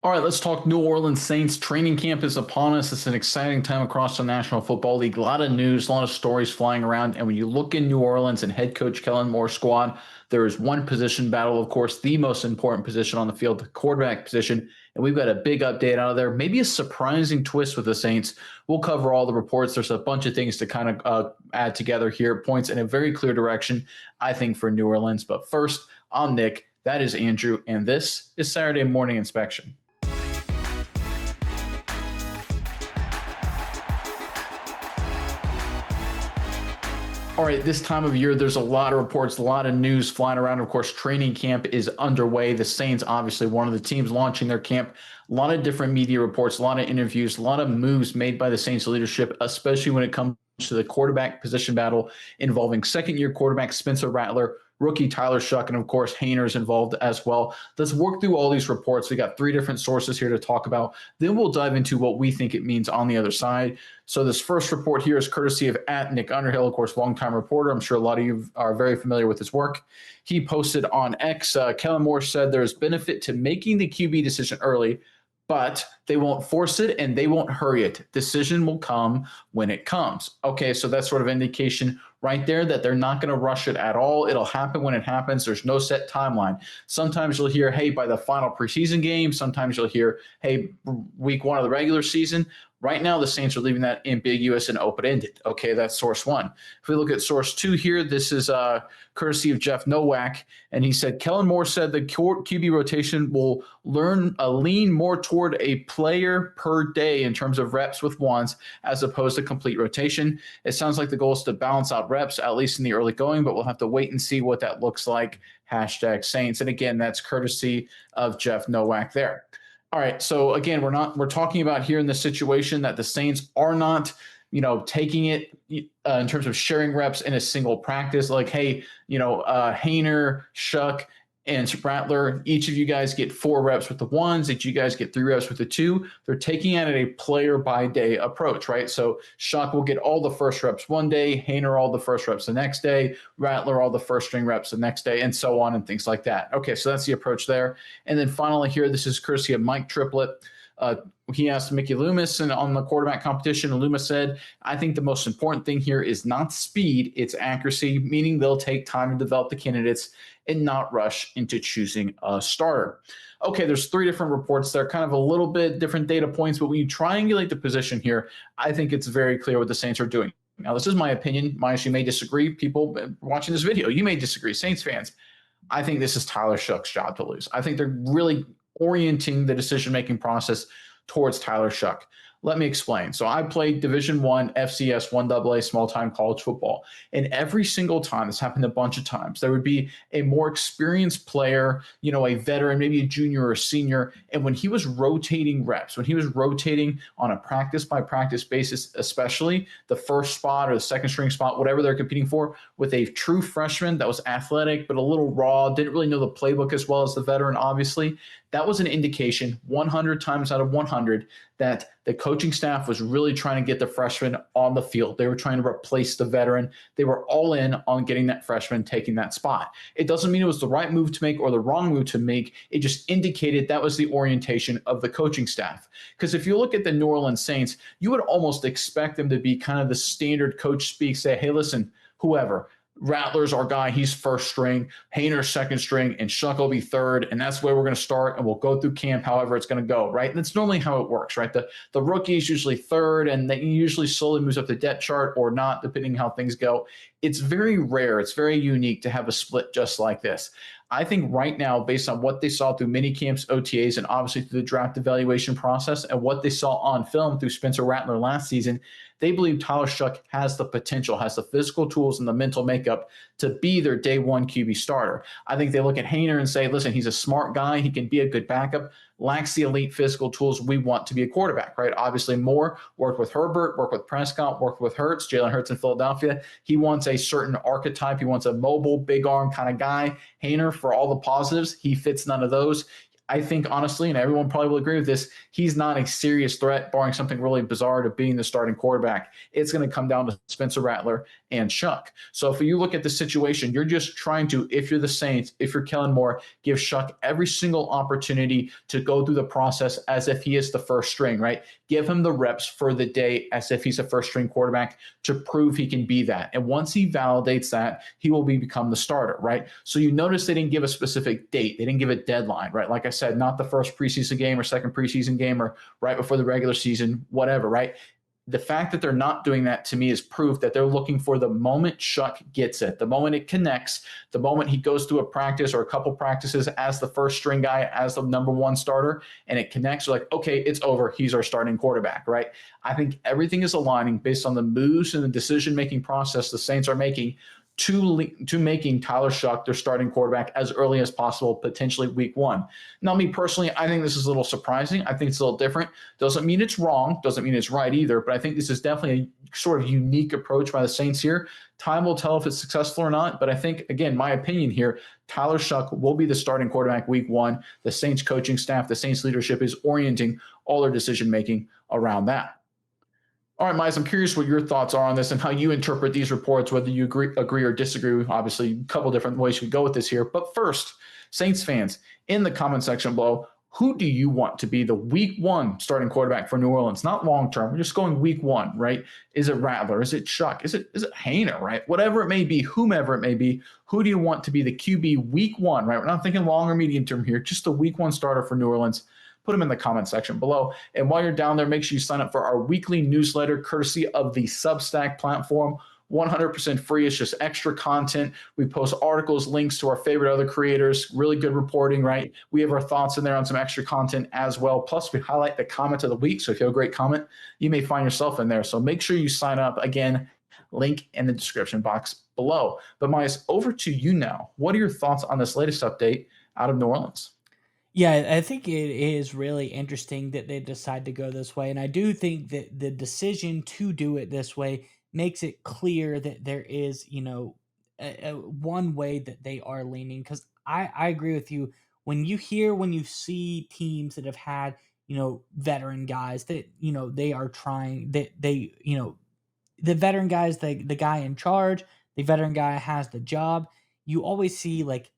All right, let's talk New Orleans Saints. Training camp is upon us. It's an exciting time across the National Football League. A lot of news, a lot of stories flying around. And when you look in New Orleans and head coach Kell Moore squad, there is one position battle, of course, the most important position on the field, the quarterback position. And we've got a big update out of there. Maybe a surprising twist with the Saints. We'll cover all the reports. There's a bunch of things to kind of add together here, points in a very clear direction, I think, for New Orleans. But first, I'm Nick. That is Andrew. And this is Saturday Morning Inspection. All right, this time of year, there's a lot of reports, a lot of news flying around. Of course, training camp is underway. The Saints, obviously, one of the teams launching their camp. A lot of different media reports, a lot of interviews, a lot of moves made by the Saints leadership, especially when it comes to the quarterback position battle involving second-year quarterback Spencer Rattler, rookie Tyler Shuck, and of course, Hayner's involved as well. Let's work through all these reports. We got three different sources here to talk about. Then we'll dive into what we think it means on the other side. So this first report here is courtesy of @Nick Underhill, of course, longtime reporter. I'm sure a lot of you are very familiar with his work. He posted on X, Kell Moore said there's benefit to making the QB decision early, but they won't force it and they won't hurry it. Decision will come when it comes. Okay, so that's sort of indication right there that they're not going to rush it at all. It'll happen when it happens. There's no set timeline. Sometimes you'll hear, hey, by the final preseason game. Sometimes you'll hear, hey, week one of the regular season. Right now, the Saints are leaving that ambiguous and open-ended. Okay, that's source one. If we look at source two here, this is courtesy of Jeff Nowak, and he said, Kellen Moore said the QB rotation will lean more toward a player per day in terms of reps with ones as opposed to complete rotation. It sounds like the goal is to balance out reps, at least in the early going, but we'll have to wait and see what that looks like. #Saints. And again, that's courtesy of Jeff Nowak there. All right. So again, we're talking about here in this situation that the Saints are not, taking it in terms of sharing reps in a single practice. Like, hey, Hayner, Shuck, and Rattler, each of you guys get 4 reps with the ones, each of you guys get 3 reps with the 2. They're taking it at a player by day approach, right? So Shuck will get all the first reps one day, Hayner all the first reps the next day, Rattler all the first string reps the next day, and so on and things like that. Okay, so that's the approach there. And then finally here, this is courtesy of Mike Triplett. He asked Mickey Loomis and on the quarterback competition, and Loomis said, I think the most important thing here is not speed, it's accuracy, meaning they'll take time to develop the candidates and not rush into choosing a starter. Okay, there's 3 different reports there, kind of a little bit different data points, but when you triangulate the position here, I think it's very clear what the Saints are doing. Now, this is my opinion. You may disagree. People watching this video, you may disagree. Saints fans, I think this is Tyler Shuck's job to lose. I think they're really orienting the decision-making process towards Tyler Shuck. Let me explain. So I played Division I, FCS, 1AA, small-time college football. And every single time, this happened a bunch of times, there would be a more experienced player, a veteran, maybe a junior or a senior. And when he was rotating reps, when he was rotating on a practice-by-practice basis, especially the first spot or the second string spot, whatever they're competing for, with a true freshman that was athletic but a little raw, didn't really know the playbook as well as the veteran, obviously, that was an indication 100 times out of 100 that the coaching staff was really trying to get the freshman on the field. They were trying to replace the veteran. They were all in on getting that freshman taking that spot. It doesn't mean it was the right move to make or the wrong move to make. It just indicated that was the orientation of the coaching staff. Because if you look at the New Orleans Saints, you would almost expect them to be kind of the standard coach speak, say, hey, listen, whoever, Rattler's our guy. He's first string, Hayner's second string, and Shuck will be third. And that's where we're going to start. And we'll go through camp however it's going to go, right? And that's normally how it works, right? The rookie is usually third, and then usually slowly moves up the depth chart or not, depending how things go. It's very rare. It's very unique to have a split just like this. I think right now, based on what they saw through mini camps, OTAs, and obviously through the draft evaluation process and what they saw on film through Spencer Rattler last season, they believe Tyler Shuck has the potential, has the physical tools and the mental makeup to be their day one QB starter. I think they look at Hayner and say, listen, he's a smart guy. He can be a good backup, lacks the elite physical tools we want to be a quarterback, right? Obviously, Moore worked with Herbert, worked with Prescott, worked with Hurts, Jalen Hurts in Philadelphia. He wants a certain archetype. He wants a mobile, big arm kind of guy. Hayner, for all the positives, he fits none of those. I think honestly, and everyone probably will agree with this, he's not a serious threat, barring something really bizarre, to being the starting quarterback. It's going to come down to Spencer Rattler and Shuck. So if you look at the situation, you're just trying to, if you're the Saints, if you're Kellen Moore, give Shuck every single opportunity to go through the process as if he is the first string, right? Give him the reps for the day as if he's a first string quarterback to prove he can be that. And once he validates that, he will become the starter, right? So you notice they didn't give a specific date. They didn't give a deadline, right? Like I said, not the first preseason game or second preseason game or right before the regular season, whatever, right? The fact that they're not doing that to me is proof that they're looking for the moment Shuck gets it, the moment it connects, the moment he goes through a practice or a couple practices as the first string guy, as the number one starter, and it connects. You're like, okay, it's over. He's our starting quarterback, right? I think everything is aligning based on the moves and the decision making process the Saints are making to making Tyler Shuck their starting quarterback as early as possible, potentially week one. Now, me personally, I think this is a little surprising. I think it's a little different. Doesn't mean it's wrong, doesn't mean it's right either, but I think this is definitely a sort of unique approach by the Saints here. Time will tell if it's successful or not, but I think, again, my opinion here, Tyler Shuck will be the starting quarterback week one. The Saints coaching staff, the Saints leadership is orienting all their decision making around that. All right, Miles, I'm curious what your thoughts are on this and how you interpret these reports, whether you agree or disagree. Obviously, a couple different ways you could go with this here. But first, Saints fans, in the comment section below, who do you want to be the week one starting quarterback for New Orleans? Not long term. We're just going week one, right? Is it Rattler? Is it Shuck? Is it Hayner, right? Whatever it may be, whomever it may be, who do you want to be the QB week one, right? We're not thinking long or medium term here, just the week one starter for New Orleans. Put them in the comment section below. And while you're down there, make sure you sign up for our weekly newsletter courtesy of the Substack platform. 100% free. It's just extra content. We post articles, links to our favorite other creators, really good reporting, right? We have our thoughts in there on some extra content as well. Plus, we highlight the comment of the week. So if you have a great comment, you may find yourself in there. So make sure you sign up. Again, link in the description box below. But Myas, over to you now. What are your thoughts on this latest update out of New Orleans? Yeah, I think it is really interesting that they decide to go this way. And I do think that the decision to do it this way makes it clear that there is, one way that they are leaning. Because I agree with you. When you see teams that have had, veteran guys that, they are trying, that they, the veteran guys, the guy in charge, the veteran guy has the job. You always see like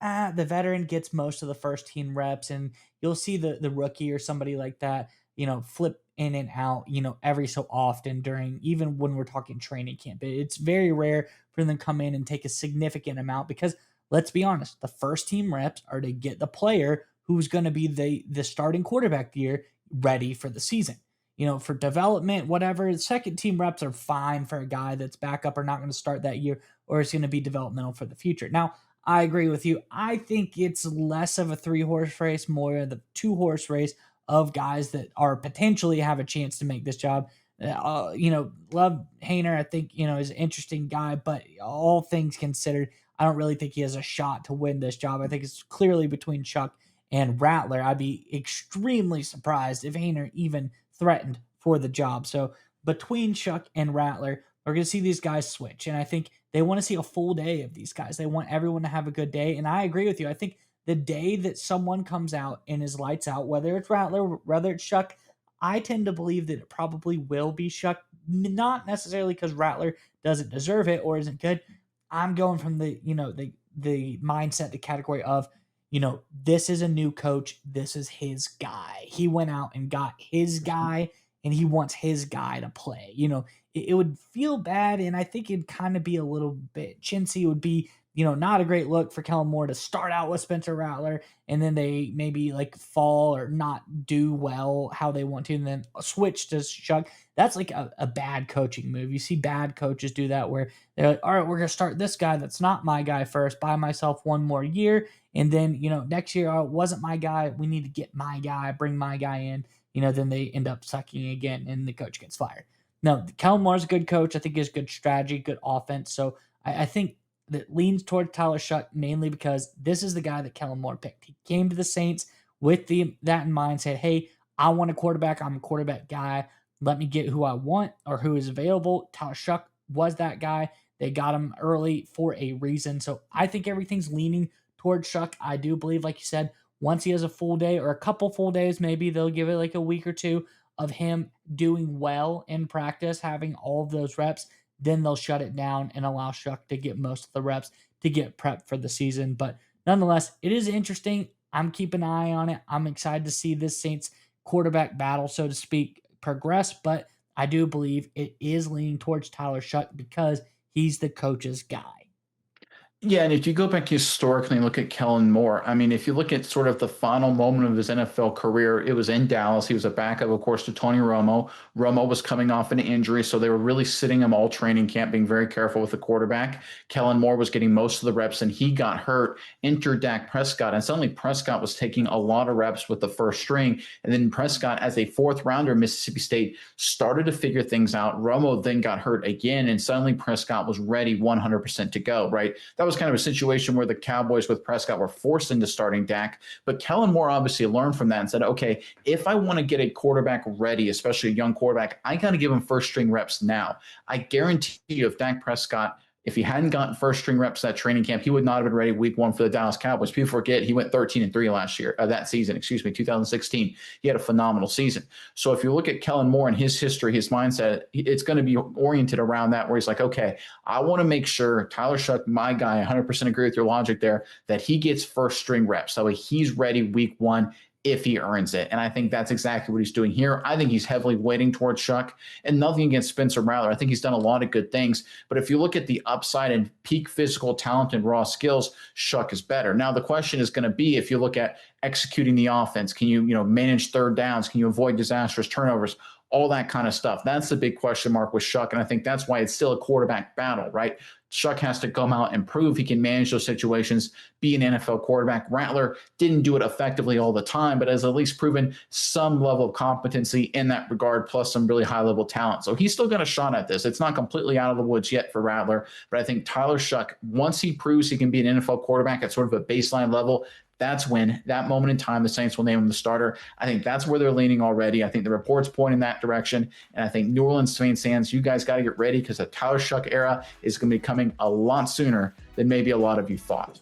the veteran gets most of the first team reps, and you'll see the rookie or somebody like that, flip in and out, every so often during even when we're talking training camp. It's very rare for them to come in and take a significant amount because let's be honest, the first team reps are to get the player who's going to be the starting quarterback the year ready for the season. For development, whatever, second team reps are fine for a guy that's backup or not going to start that year or is going to be developmental for the future. Now, I agree with you. I think it's less of a 3-horse race, more of the 2-horse race of guys that are potentially have a chance to make this job. Love Hayner, I think, is an interesting guy, but all things considered, I don't really think he has a shot to win this job. I think it's clearly between Chuck and Rattler. I'd be extremely surprised if Hayner even threatened for the job. So between Chuck and Rattler, we're going to see these guys switch. And I think they want to see a full day of these guys. They want everyone to have a good day. And I agree with you. I think the day that someone comes out and is lights out, whether it's Rattler, whether it's Shuck, I tend to believe that it probably will be Shuck. Not necessarily because Rattler doesn't deserve it or isn't good. I'm going from the mindset, the category of, this is a new coach. This is his guy. He went out and got his guy, and he wants his guy to play. It would feel bad, and I think it'd kind of be a little bit chintzy. It would be, not a great look for Kell Moore to start out with Spencer Rattler, and then they maybe like fall or not do well how they want to, and then switch to Shuck. That's like a bad coaching move. You see bad coaches do that where they're like, all right, we're going to start this guy that's not my guy first, buy myself one more year, and then, next year, oh, it wasn't my guy. We need to get my guy, bring my guy in. Then they end up sucking again and the coach gets fired. No, Kell Moore's a good coach. I think he has good strategy, good offense. So I think that leans towards Tyler Shuck mainly because this is the guy that Kellen Moore picked. He came to the Saints with that in mind, said, hey, I want a quarterback. I'm a quarterback guy. Let me get who I want or who is available. Tyler Shuck was that guy. They got him early for a reason. So I think everything's leaning towards Shuck. I do believe, like you said, once he has a full day or a couple full days, maybe they'll give it like a week or two of him doing well in practice, having all of those reps. Then they'll shut it down and allow Shuck to get most of the reps to get prepped for the season. But nonetheless, it is interesting. I'm keeping an eye on it. I'm excited to see this Saints quarterback battle, so to speak, progress. But I do believe it is leaning towards Tyler Shuck because he's the coach's guy. Yeah, and if you go back historically and look at Kellen Moore, I mean, if you look at sort of the final moment of his NFL career, it was in Dallas. He was a backup, of course, to Tony Romo. Romo was coming off an injury, so they were really sitting him all training camp, being very careful with the quarterback. Kellen Moore was getting most of the reps, and he got hurt. Enter Dak Prescott, and suddenly Prescott was taking a lot of reps with the first string, and then Prescott, as a fourth rounder, Mississippi State, started to figure things out. Romo then got hurt again, and suddenly Prescott was ready 100% to go, right? That was kind of a situation where the Cowboys with Prescott were forced into starting Dak. But Kellen Moore obviously learned from that and said, okay, if I want to get a quarterback ready, especially a young quarterback, I got to give him first string reps now. I guarantee you, if Dak Prescott, if he hadn't gotten first string reps at training camp, he would not have been ready week one for the Dallas Cowboys. People forget he went 13-3 last year, that season, 2016. He had a phenomenal season. So if you look at Kellen Moore and his history, his mindset, it's going to be oriented around that, where he's like, okay, I want to make sure Tyler Shuck, my guy, 100% agree with your logic there, that he gets first string reps. So he's ready week one if he earns it. And I think that's exactly what he's doing here. I think he's heavily weighting towards Shuck, and nothing against Spencer Rattler. I think he's done a lot of good things. But if you look at the upside and peak physical talent and raw skills, Shuck is better. Now, the question is going to be, if you look at executing the offense, can you manage third downs? Can you avoid disastrous turnovers? All that kind of stuff. That's the big question mark with Shuck. And I think that's why it's still a quarterback battle, right? Shuck has to come out and prove he can manage those situations, be an NFL quarterback. Rattler didn't do it effectively all the time, but has at least proven some level of competency in that regard, plus some really high level talent. So he's still got a shot at this. It's not completely out of the woods yet for Rattler, but I think Tyler Shuck, once he proves he can be an NFL quarterback at sort of a baseline level, that's when, that moment in time, the Saints will name him the starter. I think that's where they're leaning already. I think the reports point in that direction. And I think New Orleans Saints fans, you guys got to get ready, because the Tyler Shuck era is going to be coming a lot sooner than maybe a lot of you thought.